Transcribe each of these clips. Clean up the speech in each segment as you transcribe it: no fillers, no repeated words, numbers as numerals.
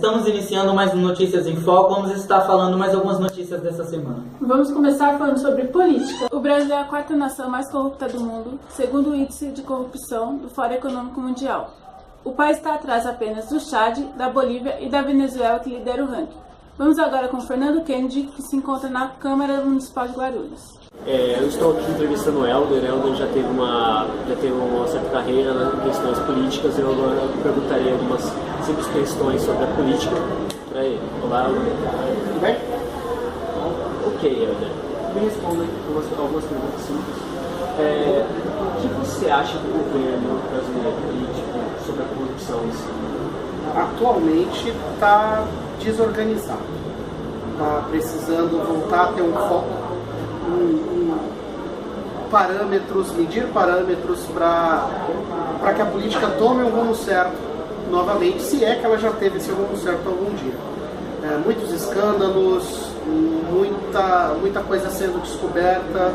Estamos iniciando mais um Notícias em Foco. Vamos estar falando mais algumas notícias dessa semana. Vamos começar falando sobre política. O Brasil é a quarta nação mais corrupta do mundo, segundo o índice de corrupção do Fórum Econômico Mundial. O país está atrás apenas do Chad, da Bolívia e da Venezuela, que lidera o ranking. Vamos agora com Fernando Kennedy, que se encontra na Câmara Municipal de Guarulhos. Eu estou aqui entrevistando o Helder. O Helder já teve uma certa carreira em questões políticas. Eu agora perguntaria algumas simples questões sobre a política para ele. Olá, Helder. Tudo bem? Ok, Helder. Me responda algumas perguntas simples. O que você acha do governo brasileiro político sobre a corrupção em si? Atualmente está desorganizado. Está precisando voltar a ter um foco, medir parâmetros para que a política tome um rumo certo novamente, se é que ela já teve esse rumo certo algum dia. Muitos escândalos, muita coisa sendo descoberta,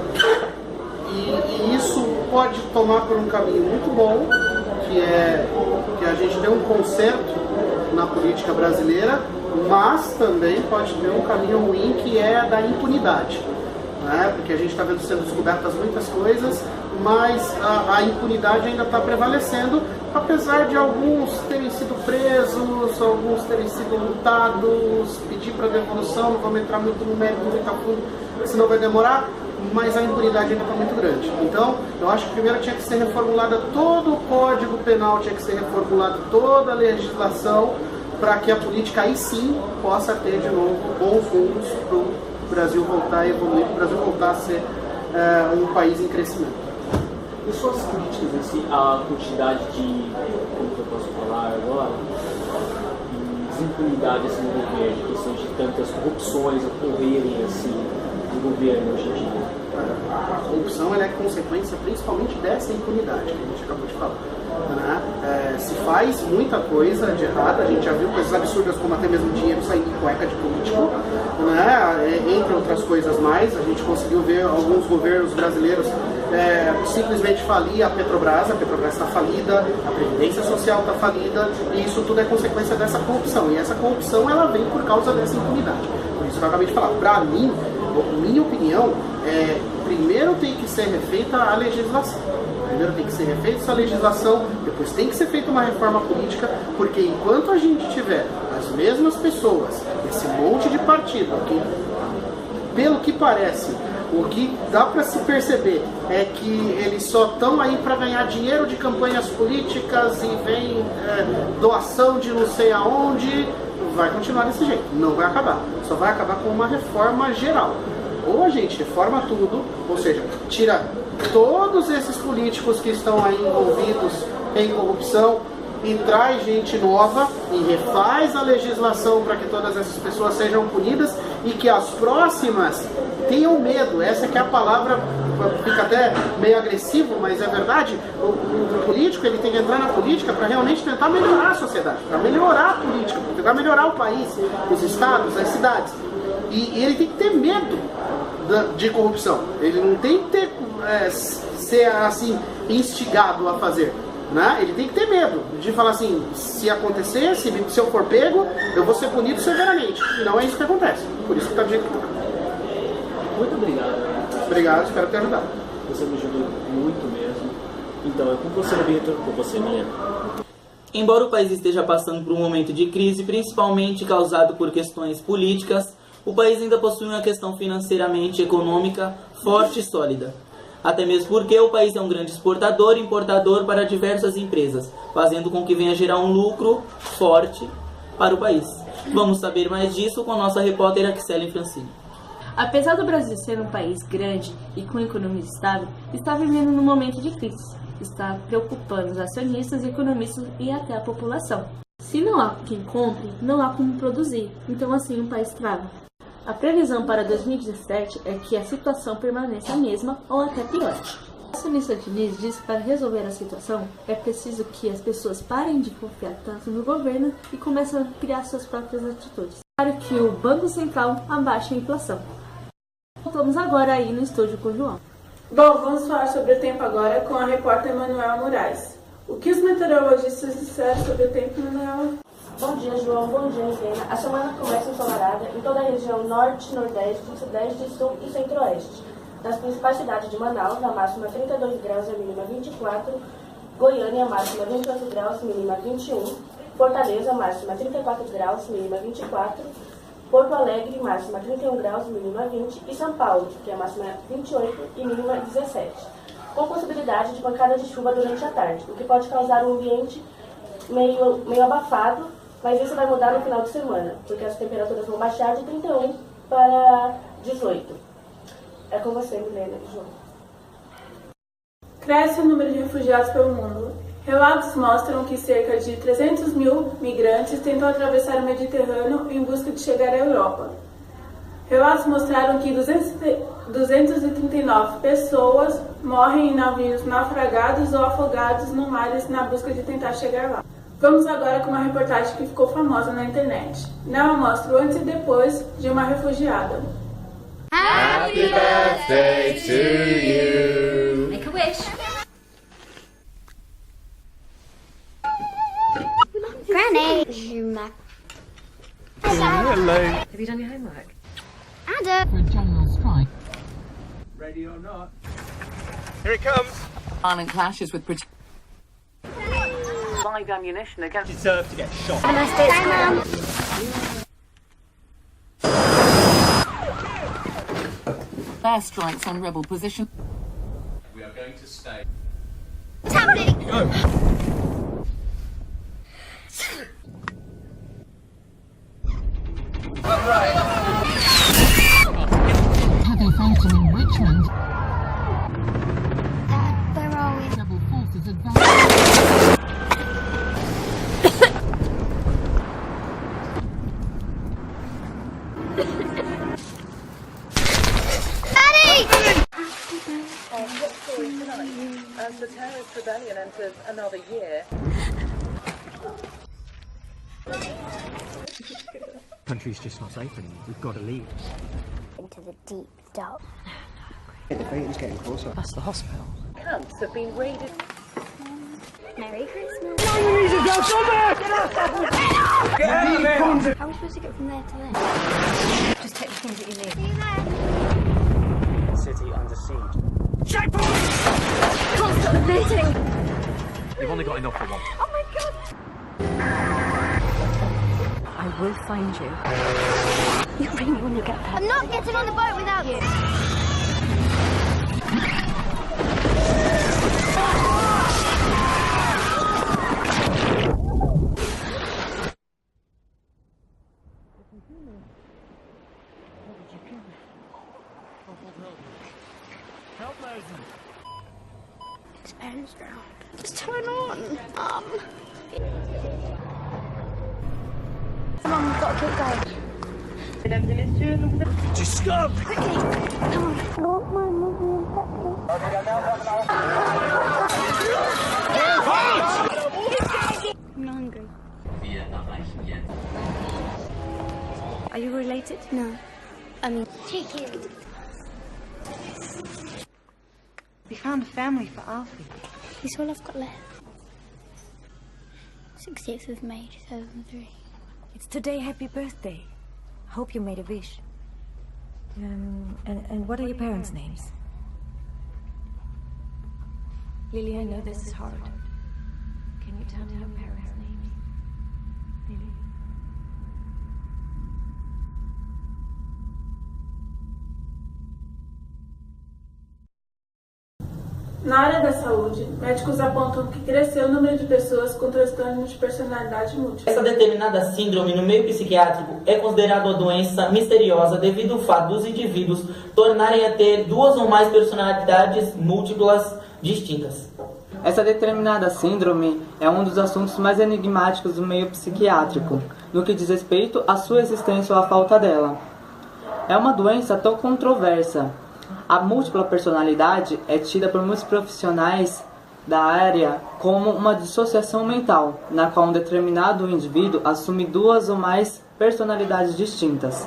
e isso pode tomar por um caminho muito bom, que a gente tem um conserto na política brasileira, mas também pode ter um caminho ruim, que é da impunidade. Porque a gente está vendo sendo descobertas muitas coisas, mas a impunidade ainda está prevalecendo, apesar de alguns terem sido presos, alguns terem sido multados, pedir para devolução. Não vamos entrar muito no mérito, muito a fundo, senão vai demorar, mas a impunidade ainda está muito grande. Então, eu acho que primeiro tinha que ser reformulada todo o Código Penal, tinha que ser reformulada toda a legislação, para que a política aí sim possa ter de novo bons rumos para o Brasil voltar a evoluir, para o Brasil voltar a ser um país em crescimento. E suas críticas em si, a quantidade de, como eu posso falar agora, desimpunidade assim, no governo, questão de tantas corrupções ocorrerem assim, no governo hoje em dia? A corrupção ela é consequência principalmente dessa impunidade que a gente acabou de falar. Se faz muita coisa de errada, a gente já viu coisas absurdas como até mesmo dinheiro saindo de cueca de político, entre outras coisas mais. A gente conseguiu ver alguns governos brasileiros simplesmente falir a Petrobras está falida, a Previdência Social está falida, e isso tudo é consequência dessa corrupção, e essa corrupção ela vem por causa dessa impunidade. Por isso que eu acabei de falar, para mim, minha opinião, primeiro tem que ser refeita a legislação. Primeiro tem que ser refeita essa legislação, depois tem que ser feita uma reforma política, porque enquanto a gente tiver as mesmas pessoas, esse monte de partido aqui, pelo que parece, o que dá para se perceber é que eles só estão aí para ganhar dinheiro de campanhas políticas e vem doação de não sei aonde, vai continuar desse jeito, não vai acabar, só vai acabar com uma reforma geral. Ou a gente reforma tudo, ou seja, tira todos esses políticos que estão aí envolvidos em corrupção e traz gente nova e refaz a legislação para que todas essas pessoas sejam punidas e que as próximas tenham medo. Essa que é a palavra, fica até meio agressivo, mas é verdade. O político ele tem que entrar na política para realmente tentar melhorar a sociedade, para melhorar a política, para tentar melhorar o país, os estados, as cidades. E ele tem que ter medo de corrupção. Ele não tem que ser assim instigado a fazer, Ele tem que ter medo de falar assim: se acontecer, se eu for pego, eu vou ser punido severamente. E não é isso que acontece. Por isso que está do jeito que está. Muito obrigado. Obrigado, espero ter ajudado. Você me ajudou muito mesmo. Então, é com você, Vitor, com você, minha. Embora o país esteja passando por um momento de crise, principalmente causado por questões políticas, o país ainda possui uma questão financeiramente econômica forte e sólida. Até mesmo porque o país é um grande exportador e importador para diversas empresas, fazendo com que venha gerar um lucro forte para o país. Vamos saber mais disso com a nossa repórter Axelen Francini. Apesar do Brasil ser um país grande e com economia estável, está vivendo num momento de crise. Está preocupando os acionistas, economistas e até a população. Se não há quem compre, não há como produzir, então assim o país trava. A previsão para 2017 é que a situação permaneça a mesma ou até pior. O acionista Diniz diz que para resolver a situação é preciso que as pessoas parem de confiar tanto no governo e comecem a criar suas próprias atitudes, para que o Banco Central abaixe a inflação. Voltamos agora aí no estúdio com o João. Bom, vamos falar sobre o tempo agora com a repórter Manuela Moraes. O que os meteorologistas disseram sobre o tempo, Manuela? Bom dia, João. Bom dia, Helena. A semana começa ensolarada em toda a região norte, nordeste, sudeste, sul e centro-oeste. Nas principais cidades de Manaus, a máxima 32 graus e a mínima 24. Goiânia, a máxima 28 graus, mínima 21. Fortaleza, máxima 34 graus, mínima 24. Porto Alegre, máxima 31 graus, mínima 20. E São Paulo, que é a máxima 28 e mínima 17. Com possibilidade de pancadas de chuva durante a tarde, o que pode causar um ambiente meio abafado, mas isso vai mudar no final de semana, porque as temperaturas vão baixar de 31 para 18. É com você, Milena e João. Cresce o número de refugiados pelo mundo. Relatos mostram que cerca de 300 mil migrantes tentam atravessar o Mediterrâneo em busca de chegar à Europa. Relatos mostraram que 239 pessoas morrem em navios naufragados ou afogados no mares na busca de tentar chegar lá. Vamos agora com uma reportagem que ficou famosa na internet. Nela mostra o antes e depois de uma refugiada. Happy birthday to you. Make a wish. Granny. Hello. Have you done your homework? Ada. For a general strike. Ready or not? Here it comes. Violent clashes with Live ammunition against. Deserve to get shot. Have a nice day, Mum. air strikes on rebel position. We are going to stay. What's happening? Go. Heavy fighting in Richmond. Dad, where are we? Rebel forces advance. As the terrorist rebellion enters another year. Country's just not safe anymore. We've got to leave. Into the deep dark. The fighting's getting closer. That's the hospital. Camps have been raided. Merry Christmas. Get out of there! How are we supposed to get from there to there? Just take the things that you need. See you there. City under siege. Can't stop bleeding. They've only got enough for one. Oh my god. I will find you. You'll bring me when you get there. I'm not getting on the boat without you. His parents drowned. What's going on? Mum, we've got to keep going. Just stop! Quickly! Come on. I want my mummy and Pepe. I'm hungry. Are you related? No. I mean, chicken. We found a family for Alfie. It's all I've got left. 60th of May, 2003. It's today, happy birthday. Hope you made a wish. And what are your parents' names? Lily, I know this is hard. Can you tell me your parents' names? Lily? Na área da saúde, médicos apontam que cresceu o número de pessoas com transtornos de personalidade múltipla. Essa determinada síndrome no meio psiquiátrico é considerada uma doença misteriosa devido ao fato dos indivíduos tornarem a ter duas ou mais personalidades múltiplas distintas. Essa determinada síndrome é um dos assuntos mais enigmáticos do meio psiquiátrico, no que diz respeito à sua existência ou à falta dela. É uma doença tão controversa. A múltipla personalidade é tida por muitos profissionais da área como uma dissociação mental, na qual um determinado indivíduo assume duas ou mais personalidades distintas.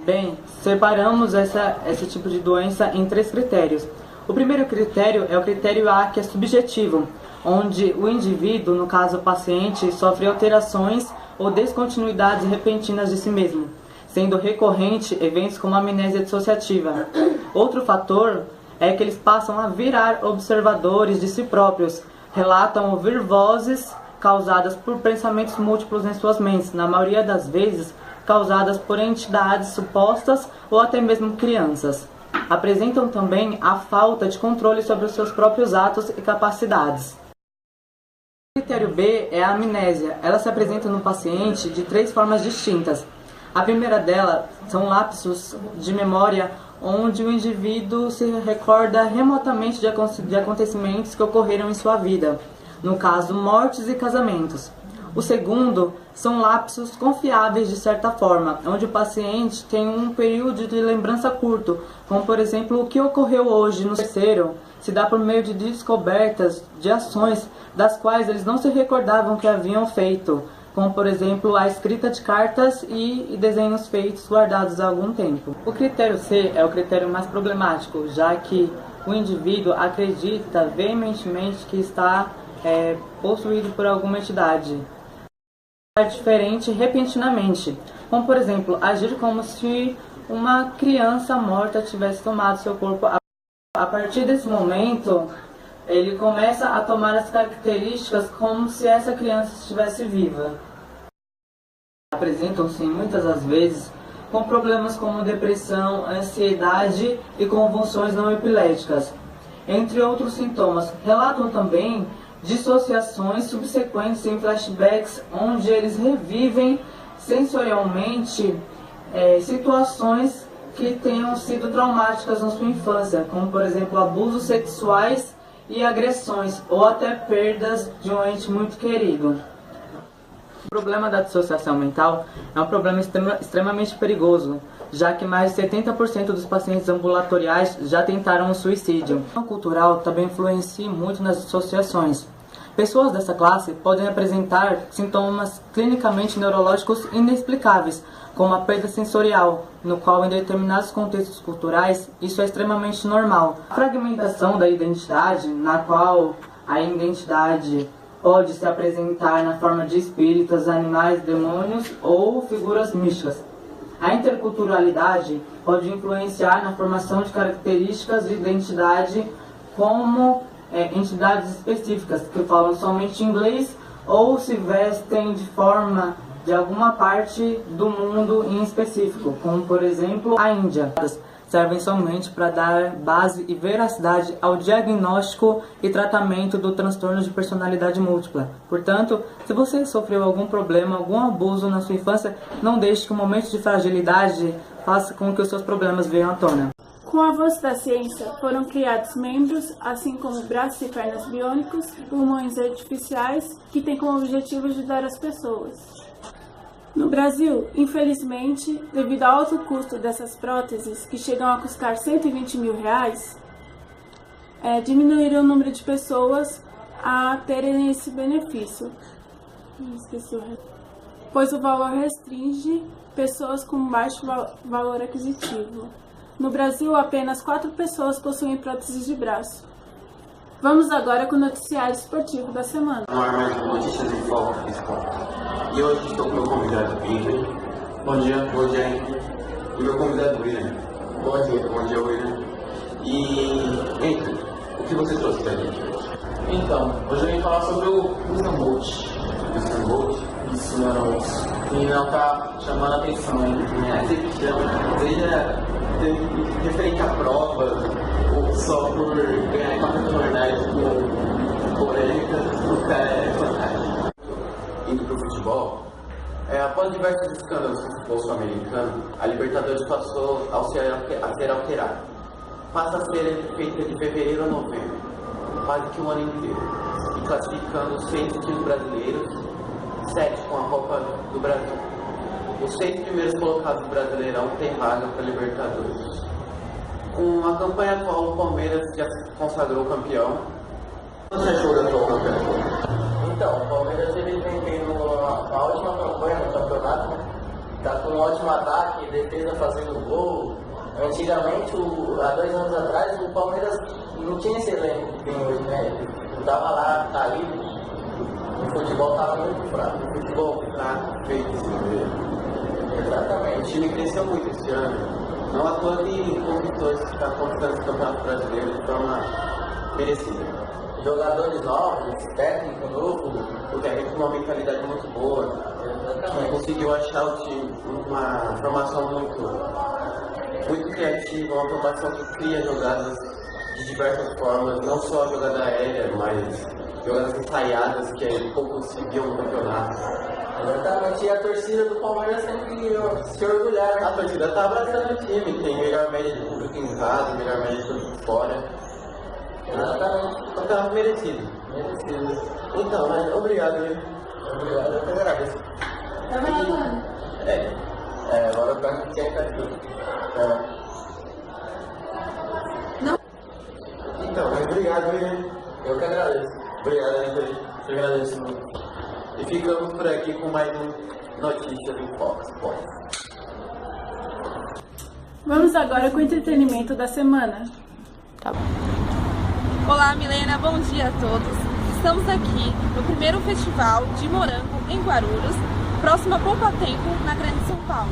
Bem, separamos esse tipo de doença em 3 critérios. O primeiro critério é o critério A, que é subjetivo, onde o indivíduo, no caso o paciente, sofre alterações ou descontinuidades repentinas de si mesmo, sendo recorrente eventos como a amnésia dissociativa. Outro fator é que eles passam a virar observadores de si próprios, relatam ouvir vozes causadas por pensamentos múltiplos em suas mentes, na maioria das vezes causadas por entidades supostas ou até mesmo crianças. Apresentam também a falta de controle sobre os seus próprios atos e capacidades. O critério B é a amnésia. Ela se apresenta no paciente de 3 formas distintas. A primeira delas são lapsos de memória, onde o indivíduo se recorda remotamente de acontecimentos que ocorreram em sua vida, no caso, mortes e casamentos. O segundo são lapsos confiáveis de certa forma, onde o paciente tem um período de lembrança curto, como por exemplo o que ocorreu hoje. No terceiro, se dá por meio de descobertas de ações das quais eles não se recordavam que haviam feito, como por exemplo a escrita de cartas e desenhos feitos guardados há algum tempo. O critério C é o critério mais problemático, já que o indivíduo acredita veementemente que está possuído por alguma entidade diferente repentinamente, como por exemplo agir como se uma criança morta tivesse tomado seu corpo. A partir desse momento, ele começa a tomar as características como se essa criança estivesse viva. Apresentam-se muitas das vezes com problemas como depressão, ansiedade e convulsões não epiléticas, entre outros sintomas. Relatam também dissociações subsequentes em flashbacks, onde eles revivem sensorialmente situações que tenham sido traumáticas na sua infância, como por exemplo abusos sexuais e agressões, ou até perdas de um ente muito querido. O problema da dissociação mental é um problema extremamente perigoso, já que mais de 70% dos pacientes ambulatoriais já tentaram o suicídio. A questão cultural também influencia muito nas dissociações. Pessoas dessa classe podem apresentar sintomas clinicamente neurológicos inexplicáveis, como a perda sensorial, no qual em determinados contextos culturais isso é extremamente normal. A fragmentação da identidade, na qual a identidade pode se apresentar na forma de espíritos, animais, demônios ou figuras místicas. A interculturalidade pode influenciar na formação de características de identidade como entidades específicas que falam somente inglês ou se vestem de forma de alguma parte do mundo em específico, como por exemplo a Índia. Servem somente para dar base e veracidade ao diagnóstico e tratamento do transtorno de personalidade múltipla. Portanto, se você sofreu algum problema, algum abuso na sua infância, não deixe que o momento de fragilidade faça com que os seus problemas venham à tona. Com o avanço da ciência, foram criados membros, assim como braços e pernas biônicos, pulmões artificiais, que têm como objetivo ajudar as pessoas. No Brasil, infelizmente, devido ao alto custo dessas próteses, que chegam a custar R$120 mil, diminuíram o número de pessoas a terem esse benefício. Pois o valor restringe pessoas com baixo valor aquisitivo. No Brasil, apenas 4 pessoas possuem próteses de braço. Vamos agora com o noticiário esportivo da semana. No ar mais notícias em foco fiscal. E hoje estou com o meu convidado William. Bom dia. Bom dia, Henrique. E o meu convidado William. Bom dia, William. E, Henrique, o que você trouxe pra gente hoje? Então, hoje eu vim falar sobre o Usain Bolt. Usain Bolt? Isso, que não tá chamando a atenção ainda. Seja referente à prova, ou só por ganhar 4 jornais com polêmicas, o cara é fantástico. Indo para o futebol, após diversos escândalos no futebol sul-americano, a Libertadores passou a ser alterada. Passa a ser feita de fevereiro a novembro, quase que um ano inteiro, e classificando 6 times brasileiros, 7 com a Copa do Brasil. Os 6 primeiros colocados do Brasileirão têm vaga para a Libertadores. Com a campanha atual, o Palmeiras já se consagrou campeão. O que você achou da atual campeã? Então, o Palmeiras vem tendo uma ótima campanha no campeonato. Está com um ótimo ataque, defesa fazendo gol. Antigamente, há 2 anos atrás, o Palmeiras não tinha esse elenco que tem hoje, né? Estava lá, caído. O futebol estava muito fraco. O futebol fraco, feito assim. Exatamente. O time cresceu muito esse ano. Não à toa tem competições que está conquistando o Campeonato Brasileiro de forma merecida. Jogadores novos, técnico novo, O técnico com uma mentalidade muito boa, que conseguiu achar o time uma formação muito criativa, uma formação que cria jogadas de diversas formas, não só a jogada aérea, mas jogadas ensaiadas que poucos se viam no campeonato. Exatamente, e a torcida do Palmeiras sempre se orgulhar, né? A torcida está abraçando o time, tem melhor média de público em casa, melhor média de público fora. Exatamente. Então tá merecido. Então, mas obrigado, né? Obrigado, eu que agradeço. Tá vendo? Agora eu quero que quer aqui. Então, mas obrigado, né? Eu que agradeço. Obrigado, Anthony. Eu agradeço muito. E ficamos por aqui com mais um Notícias do Fox Sports. Vamos agora com o entretenimento da semana. Tá bom. Olá, Milena, bom dia a todos. Estamos aqui no primeiro festival de morango em Guarulhos, próximo a Poupa Tempo, na Grande São Paulo.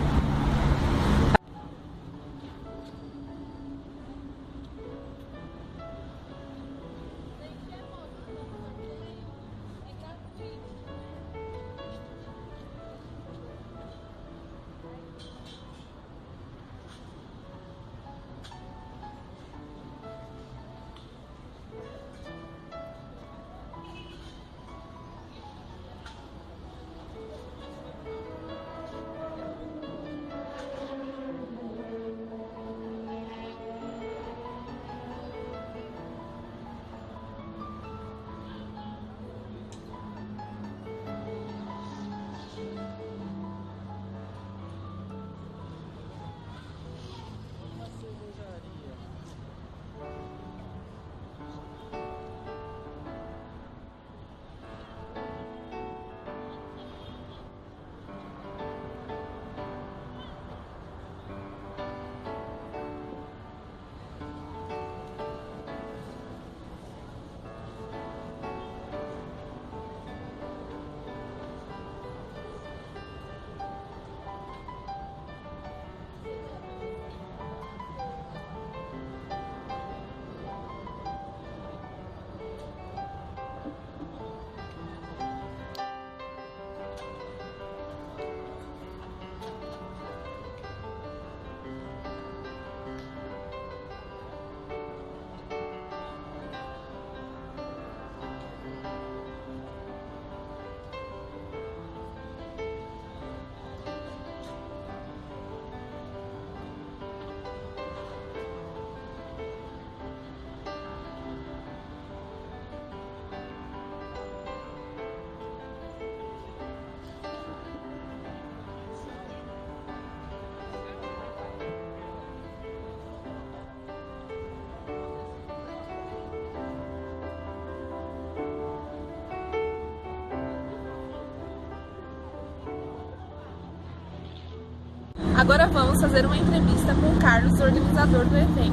Agora vamos fazer uma entrevista com o Carlos, organizador do evento.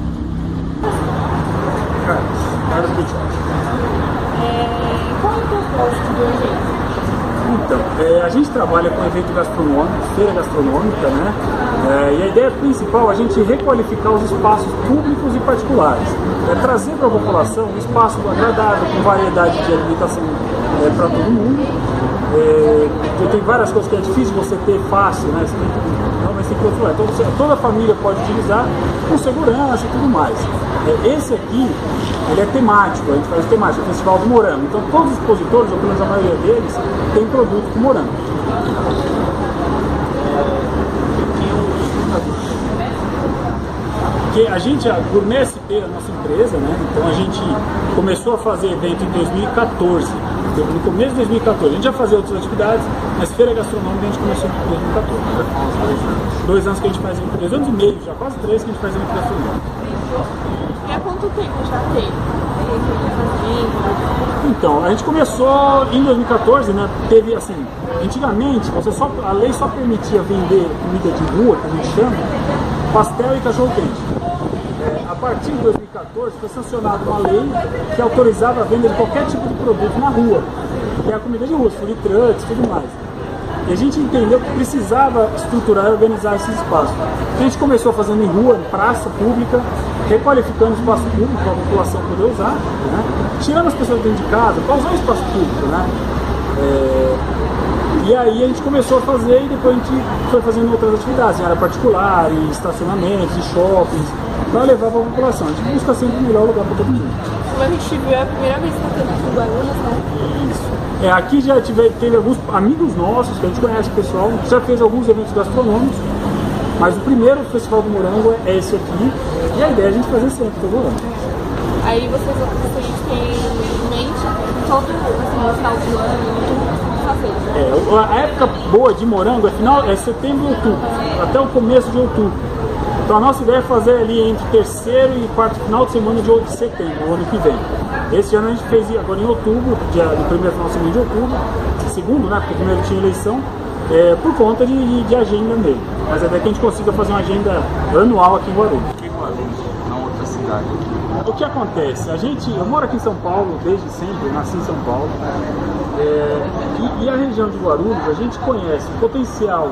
Carlos Pichotti. Qual é o propósito do evento? Então, a gente trabalha com evento gastronômico, feira gastronômica, né? E a ideia principal é a gente requalificar os espaços públicos e particulares. Trazer para a população um espaço agradável, com variedade de alimentação para todo mundo. Tem várias coisas que é difícil você ter fácil, né? Mas tem que controlar. Então toda a família pode utilizar com segurança e tudo mais. Esse aqui, ele é temático, a gente faz temático, é o Festival do Morango. Então todos os expositores, ou pelo menos a maioria deles, tem produto com morango. Porque a gente, a Gourmet SP, a nossa empresa, né? Então a gente começou a fazer evento em 2014. No começo de 2014, a gente já fazia outras atividades, mas feira gastronômica a gente começou em 2014. 2 anos que a gente faz evento, 2 anos e meio, já quase 3 que a gente faz evento gastronômico. E há quanto tempo já tem? Então, a gente começou em 2014, né? Teve assim, antigamente a lei só permitia vender comida de rua, que a gente chama, pastel e cachorro-quente. A partir de 2014 foi sancionada uma lei que autorizava a venda de qualquer tipo de produto na rua, que é a comida de rua, food trucks e tudo mais. E a gente entendeu que precisava estruturar e organizar esses espaços. A gente começou fazendo em rua, em praça pública, requalificando o espaço público para a população poder usar, né? Tirando as pessoas dentro de casa para usar o espaço público, né? E aí a gente começou a fazer e depois a gente foi fazendo outras atividades, em área particular, em estacionamentos, em shoppings, para levar para a população. A gente busca sempre o melhor lugar para todo mundo. Como a gente viu, é a primeira vez que está tendo aqui em Guarulhos, né? Isso. Aqui já teve alguns amigos nossos que a gente conhece, pessoal, já fez alguns eventos gastronômicos, mas o primeiro Festival do Morango é esse aqui, e a ideia é a gente fazer sempre, todo ano. Aí vocês têm em mente todo no final do ano fazer? A época boa de morango é setembro e outubro, até o começo de outubro. Então a nossa ideia é fazer ali entre terceiro e quarto final de semana de setembro, o ano que vem. Esse ano a gente fez agora em outubro, no primeiro final de semana de outubro, segundo, né, porque primeiro tinha eleição, por conta de agenda mesmo. Mas a ideia é que a gente consiga fazer uma agenda anual aqui em Guarulhos. Por que Guarulhos, não outra cidade? O que acontece? Eu moro aqui em São Paulo desde sempre, eu nasci em São Paulo. E a região de Guarulhos, a gente conhece o potencial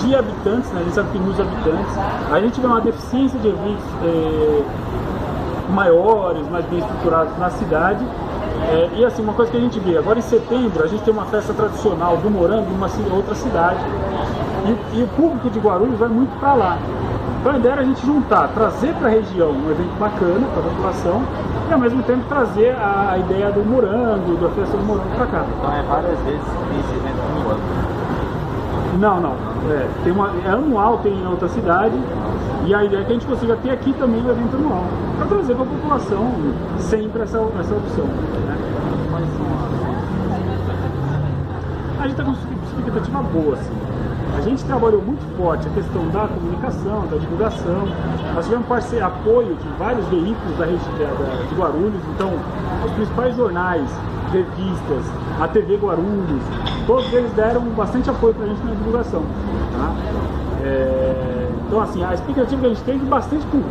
de habitantes, né? A gente sabe que tem muitos habitantes, a gente vê uma deficiência de eventos maiores, mais bem estruturados na cidade. E assim, uma coisa que a gente vê, agora em setembro a gente tem uma festa tradicional do morango em uma outra cidade, e o público de Guarulhos vai muito para lá. Então a ideia era a gente juntar, trazer para a região um evento bacana para a população e ao mesmo tempo trazer a ideia do morango, da festa do morango para cá. Então é várias vezes esse evento no ano? Não. É anual, tem em outra cidade, e a ideia é que a gente consiga ter aqui também o evento anual, para trazer para a população sempre essa opção. Né? Quais são a gente está com uma expectativa boa, assim. A gente trabalhou muito forte a questão da comunicação, da divulgação. Nós tivemos apoio de vários veículos da região de Guarulhos, então os principais jornais, revistas, a TV Guarulhos, todos eles deram bastante apoio para a gente na divulgação. Tá? Então assim, a expectativa que a gente tem é de bastante público.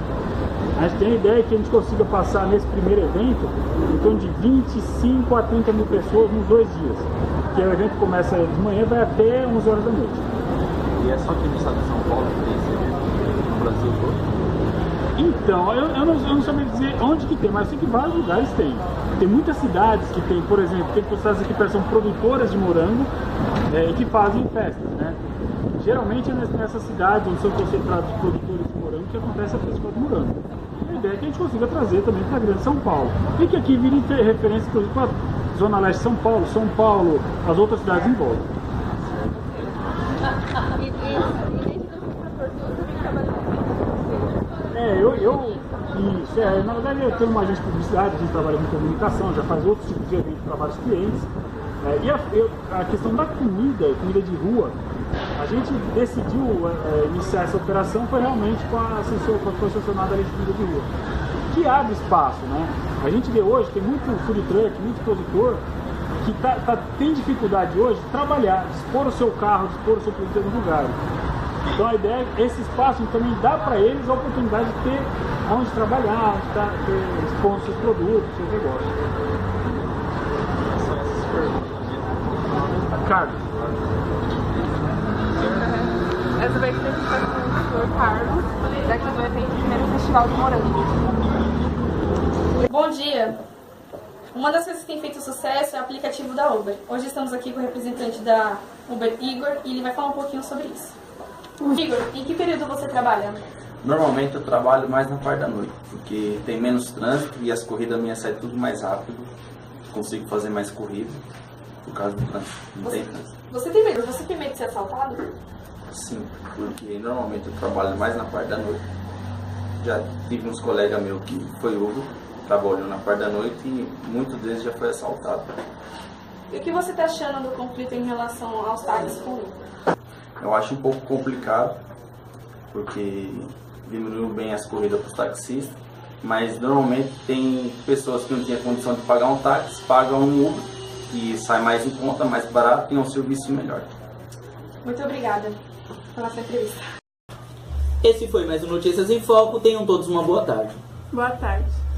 A gente tem a ideia que a gente consiga passar nesse primeiro evento em torno de 25 a 30 mil pessoas nos 2 dias. Porque o evento começa de manhã e vai até 11 horas da noite. E é só aqui no estado de São Paulo que tem esse evento, no Brasil todo? Então, eu não sabia dizer onde que tem, mas eu sei que vários lugares tem. Tem muitas cidades que tem, por exemplo, tem cidades aqui que são produtoras de morango e que fazem festas, né? Geralmente é nessas cidades onde são concentrados os produtores de morango que acontece a festival do morango. A ideia é que a gente consiga trazer também para a grande São Paulo. E que aqui vire referência, inclusive, para a Zona Leste de São Paulo, as outras cidades em volta. Na verdade eu tenho uma agência de publicidade, a gente trabalha com comunicação, já faz outros tipos de eventos para vários clientes. A questão da comida de rua, a gente decidiu iniciar essa operação foi realmente quando foi sancionada a lei de comida de rua, que abre espaço, né? A gente vê hoje, tem muito food truck, muito produtor que tem dificuldade hoje de trabalhar, de expor o seu carro, de expor o seu produto no lugar. Então a ideia é esse espaço também dá para eles a oportunidade de ter onde trabalhar, onde expor os seus produtos, os seus negócios. São essas perguntas. Carlos. Essa vai ser feita com o Sr. Carlos, daqui do evento Primeiro Festival do Morango. Bom dia! Uma das coisas que tem feito sucesso é o aplicativo da Uber. Hoje estamos aqui com o representante da Uber, Igor, e ele vai falar um pouquinho sobre isso. Igor, em que período você trabalha? Normalmente eu trabalho mais na parte da noite, porque tem menos trânsito e as corridas minhas saem tudo mais rápido. Consigo fazer mais corrida por causa do trânsito. Não tem trânsito. Você tem medo? Você tem medo de ser assaltado? Sim, porque normalmente eu trabalho mais na parte da noite. Já tive uns colegas meus que foi Uber, trabalhou na parte da noite e muitos deles já foi assaltado. E o que você está achando do conflito em relação aos táxis com Uber? Eu acho um pouco complicado, porque diminuiu bem as corridas para os taxistas, mas normalmente tem pessoas que não tinham condição de pagar um táxi, pagam um Uber, que sai mais em conta, mais barato e é um serviço melhor. Muito obrigada pela sua entrevista. Esse foi mais um Notícias em Foco. Tenham todos uma boa tarde. Boa tarde.